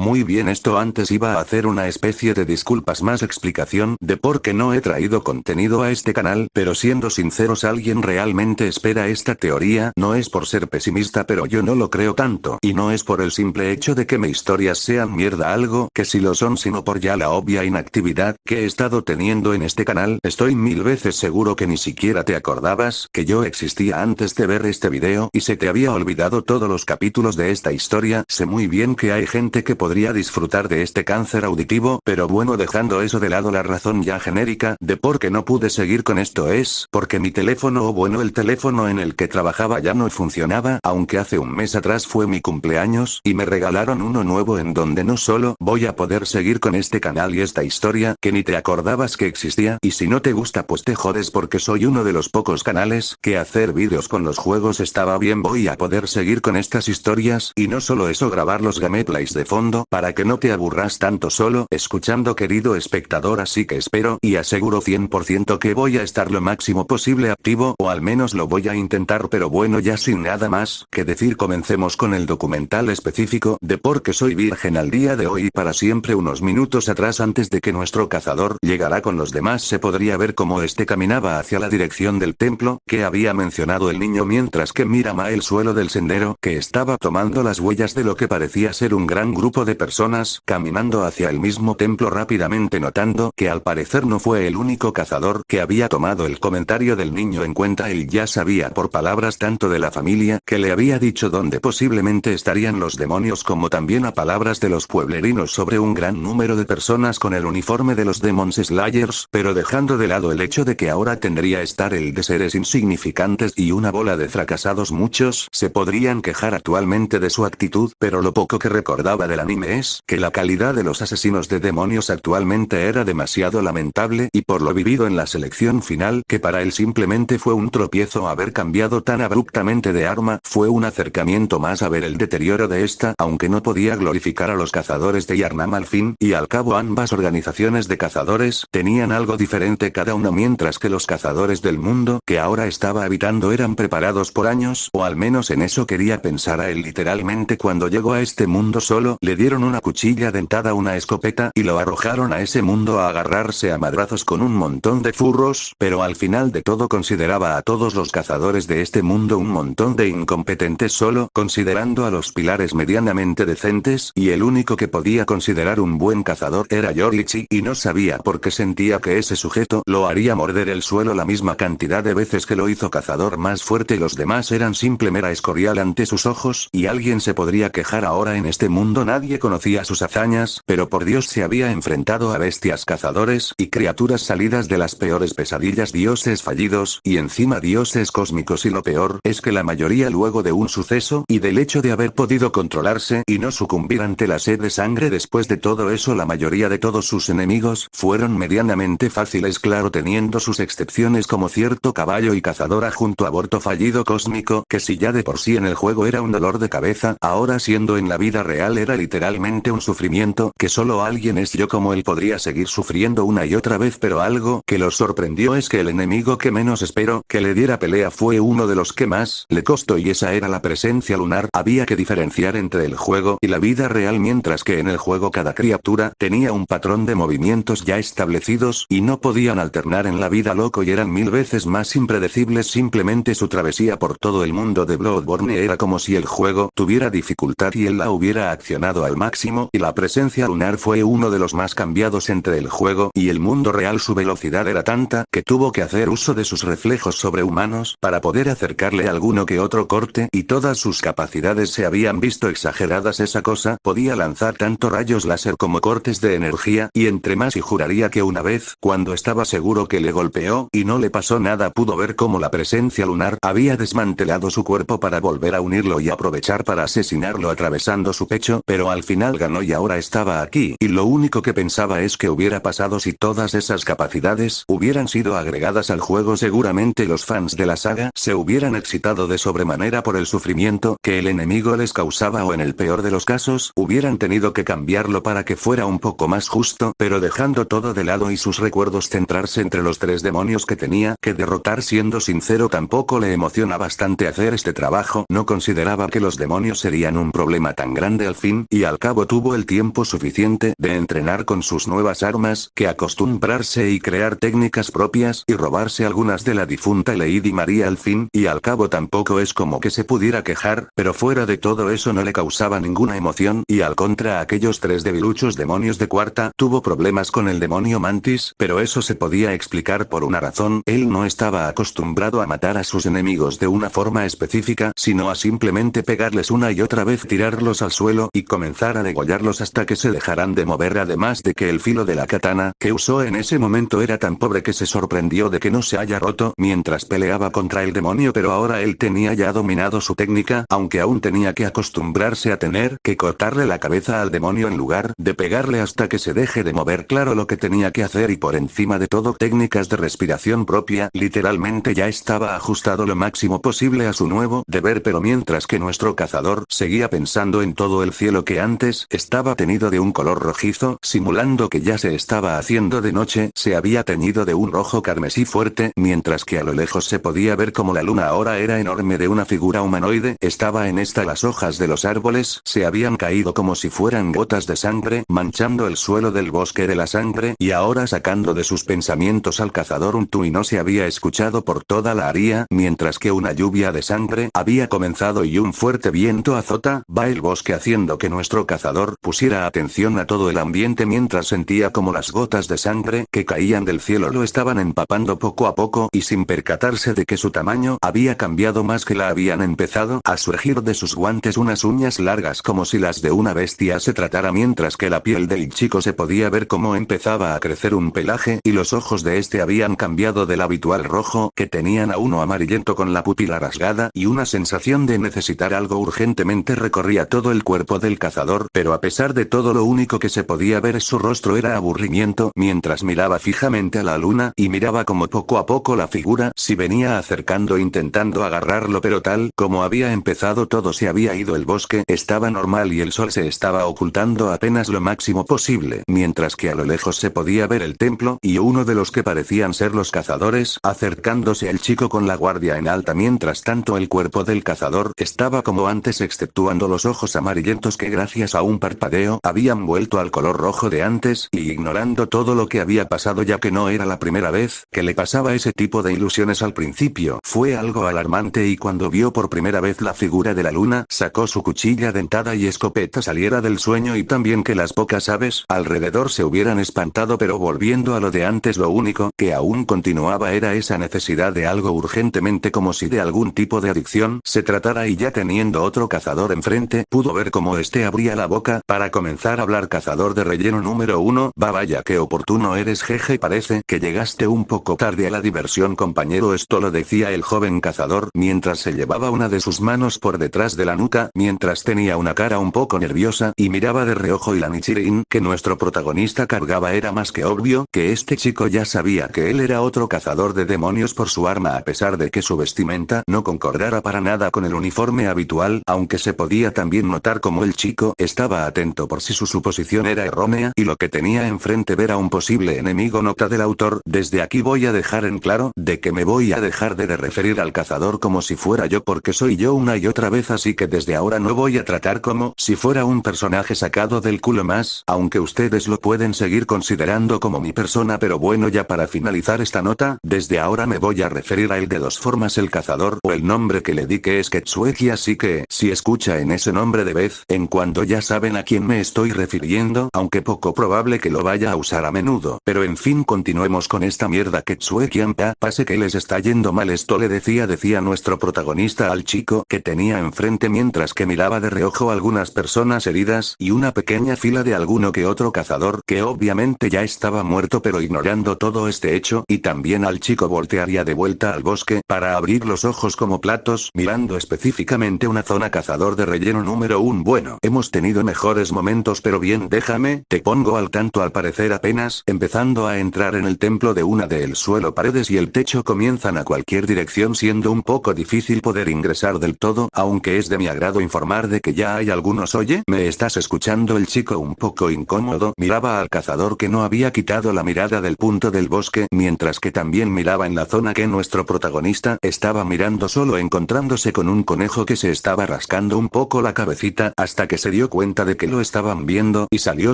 Muy bien, esto antes iba a hacer una especie de disculpas más explicación de por qué no he traído contenido a este canal, pero siendo sinceros, ¿alguien realmente espera esta teoría? No es por ser pesimista, pero yo no lo creo tanto, y no es por el simple hecho de que mis historias sean mierda, algo que sí lo son, sino por ya la obvia inactividad que he estado teniendo en este canal. Estoy 1000 veces seguro que ni siquiera te acordabas que yo existía antes de ver este video y se te había olvidado todos los capítulos de esta historia. Sé muy bien que hay gente que podría disfrutar de este cáncer auditivo, pero bueno, dejando eso de lado, la razón ya genérica de por qué no pude seguir con esto es porque mi teléfono, o bueno, el teléfono en el que trabajaba ya no funcionaba, aunque hace un mes atrás fue mi cumpleaños y me regalaron uno nuevo en donde no solo voy a poder seguir con este canal y esta historia que ni te acordabas que existía, y si no te gusta pues te jodes, porque soy uno de los pocos canales que hacer vídeos con los juegos estaba bien. Voy a poder seguir con estas historias, y no solo eso, grabar los gameplays de fondo para que no te aburras tanto solo escuchando, querido espectador, así que espero y aseguro 100% que voy a estar lo máximo posible activo, o al menos lo voy a intentar. Pero bueno, ya sin nada más que decir, comencemos con el documental específico de por qué soy virgen al día de hoy y para siempre. Unos minutos atrás, antes de que nuestro cazador llegara con los demás, se podría ver cómo este caminaba hacia la dirección del templo que había mencionado el niño, mientras que miraba el suelo del sendero que estaba tomando las huellas de lo que parecía ser un gran grupo de personas caminando hacia el mismo templo rápidamente, notando que al parecer no fue el único cazador que había tomado el comentario del niño en cuenta. Él ya sabía por palabras tanto de la familia que le había dicho dónde posiblemente estarían los demonios, como también a palabras de los pueblerinos sobre un gran número de personas con el uniforme de los Demon Slayers, pero dejando de lado el hecho de que ahora tendría estar el de seres insignificantes y una bola de fracasados. Muchos se podrían quejar actualmente de su actitud, pero lo poco que recordaba del anime es que la calidad de los asesinos de demonios actualmente era demasiado lamentable, y por lo vivido en la selección final, que para él simplemente fue un tropiezo haber cambiado tan abruptamente de arma, fue un acercamiento más a ver el deterioro de esta, aunque no podía glorificar a los cazadores de Yharnam. Al fin y al cabo, ambas organizaciones de cazadores tenían algo diferente cada una, mientras que los cazadores del mundo que ahora estaba habitando eran preparados por años, o al menos en eso quería pensar a él. Literalmente, cuando llegó a este mundo solo le dieron una cuchilla dentada, una escopeta, y lo arrojaron a ese mundo a agarrarse a madrazos con un montón de furros, pero al final de todo consideraba a todos los cazadores de este mundo un montón de incompetentes, solo considerando a los pilares medianamente decentes, y el único que podía considerar un buen cazador era Yorichi, y no sabía por qué sentía que ese sujeto lo haría morder el suelo la misma cantidad de veces que lo hizo cazador más fuerte. Los demás eran simple mera escorial ante sus ojos, y alguien se podría quejar ahora. En este mundo nadie conocía sus hazañas, pero por Dios se había enfrentado a bestias cazadores y criaturas salidas de las peores pesadillas, dioses fallidos y encima dioses cósmicos, y lo peor es que la mayoría, luego de un suceso y del hecho de haber podido controlarse y no sucumbir ante la sed de sangre después de todo eso, la mayoría de todos sus enemigos fueron medianamente fáciles, claro, teniendo sus excepciones como cierto caballo y cazadora junto a aborto fallido cósmico, que si ya de por sí en el juego era un dolor de cabeza, ahora siendo en la vida real era literalmente un sufrimiento que solo alguien es yo como él podría seguir sufriendo una y otra vez. Pero algo que los sorprendió es que el enemigo que menos esperó que le diera pelea fue uno de los que más le costó, y esa era la presencia lunar. Había que diferenciar entre el juego y la vida real, mientras que en el juego cada criatura tenía un patrón de movimientos ya establecidos y no podían alternar. En la vida loco y eran 1000 veces más impredecibles. Simplemente su travesía por todo el mundo de Bloodborne era como si el juego tuviera dificultad y él la hubiera accionado al máximo, y la presencia lunar fue uno de los más cambiados entre el juego y el mundo real. Su velocidad era tanta que tuvo que hacer uso de sus reflejos sobrehumanos para poder acercarle alguno que otro corte, y todas sus capacidades se habían visto exageradas. Esa cosa podía lanzar tanto rayos láser como cortes de energía, y entre más, y juraría que una vez, cuando estaba seguro que le golpeó y no le pasó nada, pudo ver cómo la presencia lunar había desmantelado su cuerpo para volver a unirlo y aprovechar para asesinarlo atravesando su pecho, pero al final ganó y ahora estaba aquí, y lo único que pensaba es que hubiera pasado si todas esas capacidades hubieran sido agregadas al juego. Seguramente los fans de la saga se hubieran excitado de sobremanera por el sufrimiento que el enemigo les causaba, o en el peor de los casos hubieran tenido que cambiarlo para que fuera un poco más justo, pero dejando todo de lado y sus recuerdos, centrarse entre los 3 demonios que tenía que derrotar. Siendo sincero, tampoco le emociona bastante hacer este trabajo, no consideraba que los demonios serían un problema tan grande. Al fin y al al cabo tuvo el tiempo suficiente de entrenar con sus nuevas armas, que acostumbrarse y crear técnicas propias y robarse algunas de la difunta Lady María al fin y al cabo tampoco es como que se pudiera quejar, pero fuera de todo eso no le causaba ninguna emoción y al contra aquellos tres debiluchos demonios de cuarta tuvo problemas con el demonio Mantis, pero eso se podía explicar por una razón, él no estaba acostumbrado a matar a sus enemigos de una forma específica, sino a simplemente pegarles una y otra vez, tirarlos al suelo y comenzar a degollarlos hasta que se dejaran de mover, además de que el filo de la katana que usó en ese momento era tan pobre que se sorprendió de que no se haya roto mientras peleaba contra el demonio, pero ahora él tenía ya dominado su técnica, aunque aún tenía que acostumbrarse a tener que cortarle la cabeza al demonio en lugar de pegarle hasta que se deje de mover. Claro, lo que tenía que hacer y por encima de todo técnicas de respiración propia, literalmente ya estaba ajustado lo máximo posible a su nuevo deber, pero mientras que nuestro cazador seguía pensando en todo el cielo que antes estaba tenido de un color rojizo, simulando que ya se estaba haciendo de noche, se había teñido de un rojo carmesí fuerte, mientras que a lo lejos se podía ver como la luna ahora era enorme de una figura humanoide, estaba en esta, las hojas de los árboles se habían caído como si fueran gotas de sangre, manchando el suelo del bosque de la sangre, y ahora sacando de sus pensamientos al cazador un trueno se había escuchado por toda la área, mientras que una lluvia de sangre había comenzado y un fuerte viento azotaba el bosque haciendo que nuestro cazador pusiera atención a todo el ambiente mientras sentía como las gotas de sangre que caían del cielo lo estaban empapando poco a poco y sin percatarse de que su tamaño había cambiado más que la habían empezado a surgir de sus guantes unas uñas largas como si las de una bestia se tratara, mientras que la piel del chico se podía ver cómo empezaba a crecer un pelaje y los ojos de este habían cambiado del habitual rojo que tenían a uno amarillento con la pupila rasgada y una sensación de necesitar algo urgentemente recorría todo el cuerpo del cazador, pero a pesar de todo lo único que se podía ver en su rostro era aburrimiento mientras miraba fijamente a la luna y miraba como poco a poco la figura se venía acercando intentando agarrarlo, pero tal como había empezado todo se había ido, el bosque estaba normal y el sol se estaba ocultando apenas lo máximo posible, mientras que a lo lejos se podía ver el templo y uno de los que parecían ser los cazadores acercándose al chico con la guardia en alta. Mientras tanto el cuerpo del cazador estaba como antes exceptuando los ojos amarillentos que gracias a un parpadeo habían vuelto al color rojo de antes y ignorando todo lo que había pasado, ya que no era la primera vez que le pasaba ese tipo de ilusiones al principio. Fue algo alarmante y cuando vio por primera vez la figura de la luna sacó su cuchilla dentada y escopeta saliera del sueño y también que las pocas aves alrededor se hubieran espantado, pero volviendo a lo de antes lo único que aún continuaba era esa necesidad de algo urgentemente como si de algún tipo de adicción se tratara y ya teniendo otro cazador enfrente pudo ver cómo este abría la boca para comenzar a hablar. Cazador de relleno número 1, vaya qué oportuno eres, jeje, parece que llegaste un poco tarde a la diversión, compañero, esto lo decía el joven cazador mientras se llevaba una de sus manos por detrás de la nuca, mientras tenía una cara un poco nerviosa y miraba de reojo y la Nichirin que nuestro protagonista cargaba era más que obvio que este chico ya sabía que él era otro cazador de demonios por su arma, a pesar de que su vestimenta no concordara para nada con el uniforme habitual, aunque se podía también notar como el chico estaba atento por si su suposición era errónea y lo que tenía enfrente era un posible enemigo. Nota del autor: desde aquí voy a dejar en claro de que me voy a dejar de referir al cazador como si fuera yo, porque soy yo una y otra vez, así que desde ahora no voy a tratar como si fuera un personaje sacado del culo más, aunque ustedes lo pueden seguir considerando como mi persona, pero bueno, ya para finalizar esta nota, desde ahora me voy a referir a él de dos formas: el cazador o el nombre que le di, que es Ketsueki, así que si escucha en ese nombre de vez en cuando ya saben a quién me estoy refiriendo, aunque poco probable que lo vaya a usar a menudo. Pero en fin, continuemos con esta mierda. Ketsueki-anpa, pase que les está yendo mal esto, le decía nuestro protagonista al chico que tenía enfrente mientras que miraba de reojo a algunas personas heridas y una pequeña fila de alguno que otro cazador que obviamente ya estaba muerto, pero ignorando todo este hecho y también al chico voltearía de vuelta al bosque para abrir los ojos como platos mirando específicamente una zona. Cazador de relleno número 1, bueno, hemos tenido mejores momentos, pero bien, déjame, te pongo al tanto. Al parecer apenas empezando a entrar en el templo de una del suelo, paredes y el techo comienzan a cualquier dirección, siendo un poco difícil poder ingresar del todo, aunque es de mi agrado informar de que ya hay algunos. Oye, ¿me estás escuchando? El chico, un poco incómodo, miraba al cazador que no había quitado la mirada del punto del bosque, mientras que también miraba en la zona que nuestro protagonista estaba mirando, solo encontrándose con un conejo que se estaba rascando un poco la cabecita hasta que se dio dio cuenta de que lo estaban viendo y salió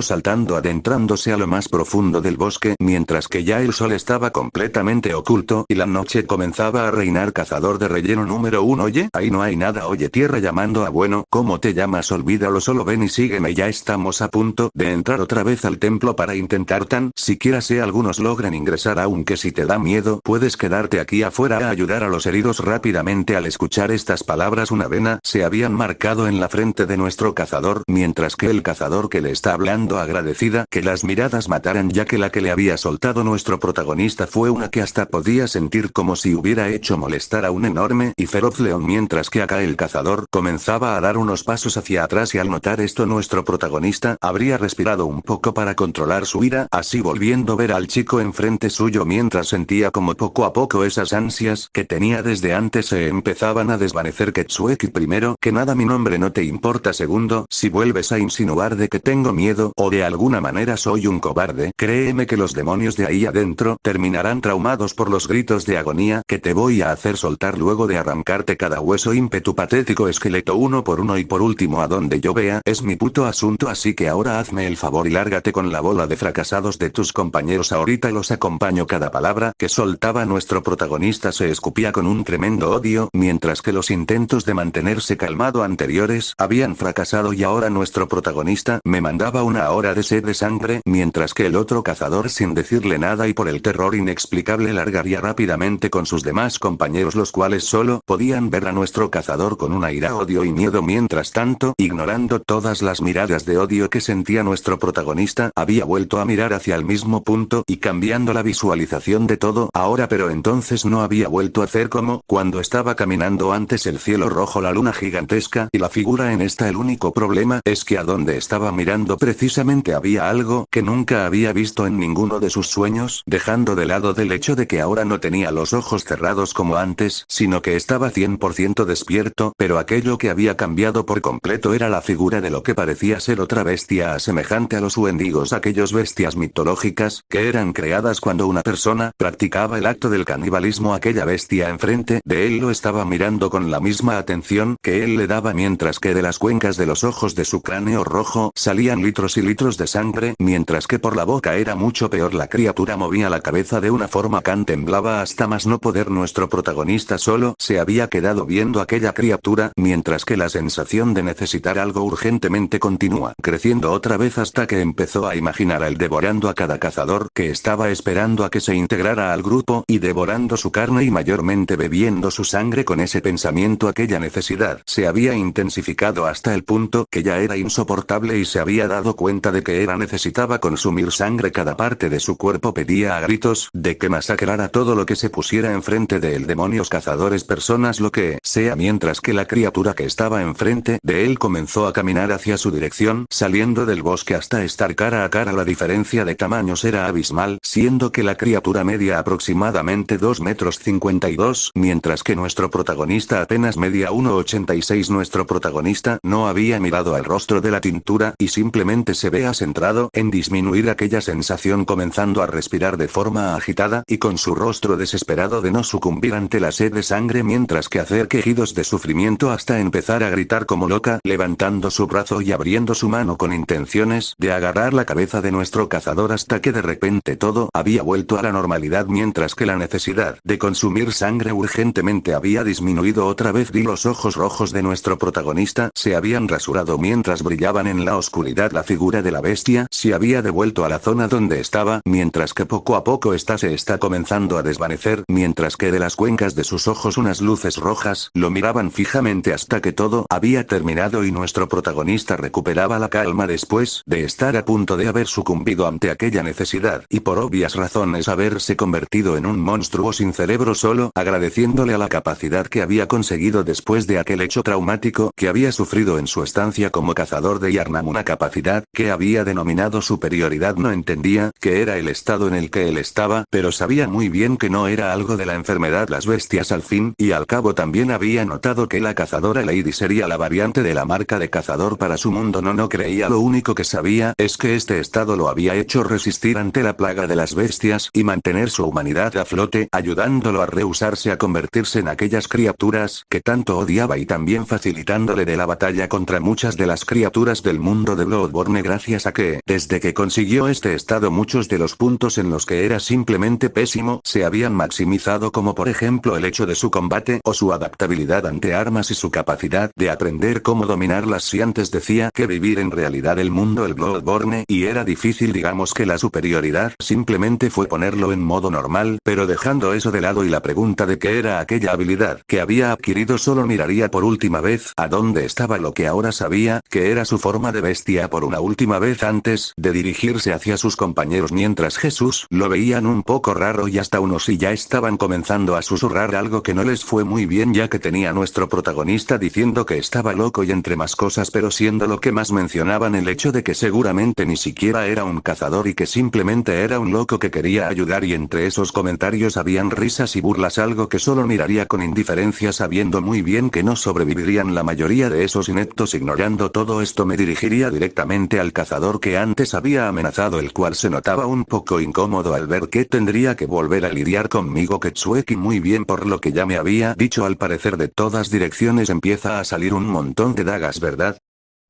saltando adentrándose a lo más profundo del bosque mientras que ya el sol estaba completamente oculto y la noche comenzaba a reinar. Cazador de relleno número 1. Oye, ahí no hay nada. Oye, tierra llamando a bueno, ¿cómo te llamas? Olvídalo, solo ven y sígueme. Ya estamos a punto de entrar otra vez al templo para intentar tan siquiera sea algunos logren ingresar, aunque si te da miedo puedes quedarte aquí afuera a ayudar a los heridos rápidamente. Al escuchar estas palabras una vena se habían marcado en la frente de nuestro cazador, mientras que el cazador que le está hablando agradecida que las miradas mataran, ya que la que le había soltado nuestro protagonista fue una que hasta podía sentir como si hubiera hecho molestar a un enorme y feroz león, mientras que acá el cazador comenzaba a dar unos pasos hacia atrás y al notar esto nuestro protagonista habría respirado un poco para controlar su ira, así volviendo a ver al chico enfrente suyo mientras sentía como poco a poco esas ansias que tenía desde antes se empezaban a desvanecer. Ketsueki, primero que nada mi nombre no te importa, segundo, si vuelves a insinuar de que tengo miedo o de alguna manera soy un cobarde, créeme que los demonios de ahí adentro terminarán traumados por los gritos de agonía que te voy a hacer soltar luego de arrancarte cada hueso. Ímpetu patético esqueleto, uno por uno y por último a donde yo vea es mi puto asunto, así que ahora hazme el favor y lárgate con la bola de fracasados de tus compañeros, ahorita los acompaño. Cada palabra que soltaba nuestro protagonista se escupía con un tremendo odio, mientras que los intentos de mantenerse calmado anteriores habían fracasado y ahora nuestro protagonista me mandaba una hora de sed de sangre, mientras que el otro cazador sin decirle nada y por el terror inexplicable largaría rápidamente con sus demás compañeros, los cuales solo podían ver a nuestro cazador con una ira, odio y miedo. Mientras tanto, ignorando todas las miradas de odio que sentía nuestro protagonista, había vuelto a mirar hacia el mismo punto y cambiando la visualización de todo ahora, pero entonces no había vuelto a hacer como cuando estaba caminando antes, el cielo rojo, la luna gigantesca y la figura en esta. El único problema es que a donde estaba mirando precisamente había algo que nunca había visto en ninguno de sus sueños, dejando de lado del hecho de que ahora no tenía los ojos cerrados como antes, sino que estaba 100% despierto, pero aquello que había cambiado por completo era la figura de lo que parecía ser otra bestia semejante a los wendigos, aquellos bestias mitológicas que eran creadas cuando una persona practicaba el acto del canibalismo. Aquella bestia enfrente de él lo estaba mirando con la misma atención que él le daba, mientras que de las cuencas de los ojos de su cráneo rojo salían litros y litros de sangre, mientras que por la boca era mucho peor. La criatura movía la cabeza de una forma que temblaba hasta más no poder. Nuestro protagonista solo se había quedado viendo aquella criatura, mientras que la sensación de necesitar algo urgentemente continúa creciendo otra vez hasta que empezó a imaginar a él devorando a cada cazador que estaba esperando a que se integrara al grupo y devorando su carne y mayormente bebiendo su sangre. Con ese pensamiento aquella necesidad se había intensificado hasta el punto que ya era insoportable y se había dado cuenta de que necesitaba consumir sangre. Cada parte de su cuerpo pedía a gritos de que masacrara todo lo que se pusiera enfrente de él, demonios, cazadores, personas, lo que sea, mientras que la criatura que estaba enfrente de él comenzó a caminar hacia su dirección, saliendo del bosque hasta estar cara a cara. La diferencia de tamaños era abismal, siendo que la criatura medía aproximadamente 2,52 metros, mientras que nuestro protagonista apenas medía 1,86. Nuestro protagonista no había mirado al rostro de la tintura y simplemente se veía centrado en disminuir aquella sensación, comenzando a respirar de forma agitada y con su rostro desesperado de no sucumbir ante la sed de sangre, mientras que hacer quejidos de sufrimiento hasta empezar a gritar como loca, levantando su brazo y abriendo su mano con intenciones de agarrar la cabeza de nuestro cazador, hasta que de repente todo había vuelto a la normalidad, mientras que la necesidad de consumir sangre urgentemente había disminuido otra vez y los ojos rojos de nuestro protagonista se habían rasurado mientras brillaban en la oscuridad. La figura de la bestia se había devuelto a la zona donde estaba, mientras que poco a poco esta se está comenzando a desvanecer, mientras que de las cuencas de sus ojos unas luces rojas lo miraban fijamente hasta que todo había terminado y nuestro protagonista recuperaba la calma después de estar a punto de haber sucumbido ante aquella necesidad y por obvias razones haberse convertido en un monstruo sin cerebro, solo agradeciéndole a la capacidad que había conseguido después de aquel hecho traumático que había sufrido en su estancia como cazador de Yharnam, una capacidad que había denominado superioridad. No entendía qué era el estado en el que él estaba, pero sabía muy bien que no era algo de la enfermedad. Las bestias al fin y al cabo también había notado que la cazadora Lady sería la variante de la marca de cazador para su mundo. No creía, lo único que sabía es que este estado lo había hecho resistir ante la plaga de las bestias y mantener su humanidad a flote, ayudándolo a rehusarse a convertirse en aquellas criaturas que tanto odiaba y también facilitándole de la batalla contra muchas de las criaturas del mundo de Bloodborne gracias a que, desde que consiguió este estado muchos de los puntos en los que era simplemente pésimo se habían maximizado como por ejemplo el hecho de su combate o su adaptabilidad ante armas y su capacidad de aprender cómo dominarlas si antes decía que vivir en realidad el mundo el Bloodborne y era difícil digamos que la superioridad simplemente fue ponerlo en modo normal pero dejando eso de lado y la pregunta de qué era aquella habilidad que había adquirido solo miraría por última vez a dónde estaba lo que ahora sabía que era su forma de bestia por una última vez antes de dirigirse hacia sus compañeros mientras Jesús lo veían un poco raro y hasta unos y ya estaban comenzando a susurrar algo que no les fue muy bien ya que tenía nuestro protagonista diciendo que estaba loco y entre más cosas pero siendo lo que más mencionaban el hecho de que seguramente ni siquiera era un cazador y que simplemente era un loco que quería ayudar y entre esos comentarios habían risas y burlas algo que solo miraría con indiferencia sabiendo muy bien que no sobrevivirían la mayoría de esos ineptos ignorando todo esto me dirigiría directamente al cazador que antes había amenazado el cual se notaba un poco incómodo al ver que tendría que volver a lidiar conmigo Ketsueki muy bien por lo que ya me había dicho al parecer de todas direcciones empieza a salir un montón de dagas ¿verdad?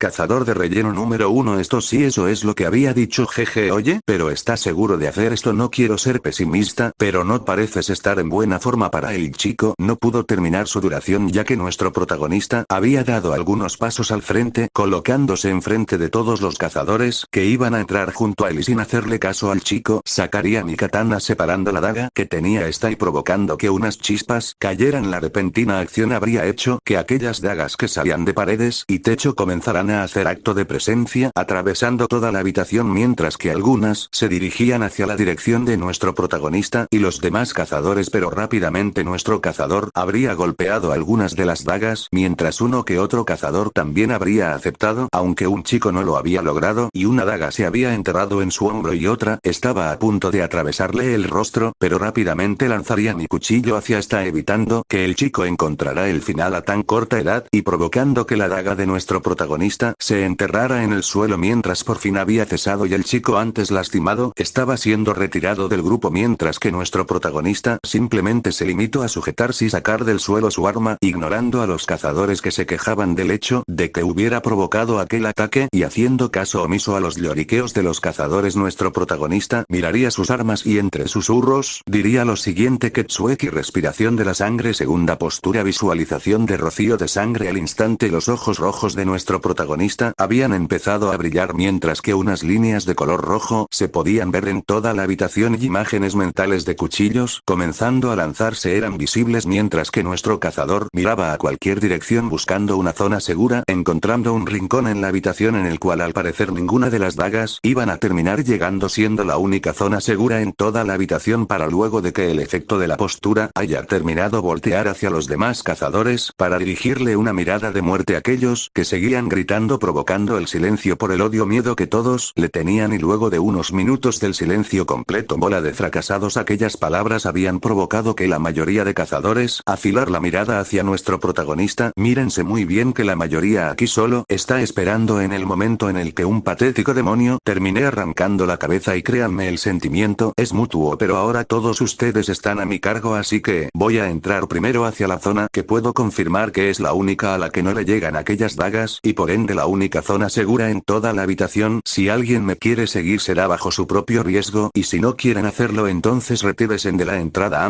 Cazador de relleno número 1 esto sí eso es lo que había dicho jeje oye, pero ¿estás seguro de hacer esto? No quiero ser pesimista, pero no pareces estar en buena forma para el chico no pudo terminar su duración ya que nuestro protagonista había dado algunos pasos al frente colocándose enfrente de todos los cazadores que iban a entrar junto a él y sin hacerle caso al chico sacaría mi katana separando la daga que tenía esta y provocando que unas chispas cayeran la repentina acción habría hecho que aquellas dagas que salían de paredes y techo comenzaran a hacer acto de presencia atravesando toda la habitación mientras que algunas se dirigían hacia la dirección de nuestro protagonista y los demás cazadores pero rápidamente nuestro cazador habría golpeado algunas de las dagas mientras uno que otro cazador también habría aceptado aunque un chico no lo había logrado y una daga se había enterrado en su hombro y otra estaba a punto de atravesarle el rostro pero rápidamente lanzaría mi cuchillo hacia esta evitando que el chico encontrara el final a tan corta edad y provocando que la daga de nuestro protagonista se enterrara en el suelo mientras por fin había cesado y el chico antes lastimado estaba siendo retirado del grupo mientras que nuestro protagonista simplemente se limitó a sujetarse y sacar del suelo su arma ignorando a los cazadores que se quejaban del hecho de que hubiera provocado aquel ataque y haciendo caso omiso a los lloriqueos de los cazadores nuestro protagonista miraría sus armas y entre susurros diría lo siguiente Ketsueki respiración de la sangre segunda postura visualización de rocío de sangre al instante los ojos rojos de nuestro protagonista habían empezado a brillar mientras que unas líneas de color rojo se podían ver en toda la habitación y imágenes mentales de cuchillos comenzando a lanzarse eran visibles mientras que nuestro cazador miraba a cualquier dirección buscando una zona segura encontrando un rincón en la habitación en el cual al parecer ninguna de las dagas iban a terminar llegando siendo la única zona segura en toda la habitación para luego de que el efecto de la postura haya terminado voltear hacia los demás cazadores para dirigirle una mirada de muerte a aquellos que seguían gritando provocando el silencio por el odio miedo que todos le tenían y luego de unos minutos del silencio completo bola de fracasados aquellas palabras habían provocado que la mayoría de cazadores afilar la mirada hacia nuestro protagonista mírense muy bien que la mayoría aquí solo está esperando en el momento en el que un patético demonio termine arrancando la cabeza y créanme el sentimiento es mutuo pero ahora todos ustedes están a mi cargo así que voy a entrar primero hacia la zona que puedo confirmar que es la única a la que no le llegan aquellas dagas y por ende la única zona segura en toda la habitación si alguien me quiere seguir será bajo su propio riesgo y si no quieren hacerlo entonces retíresen de la entrada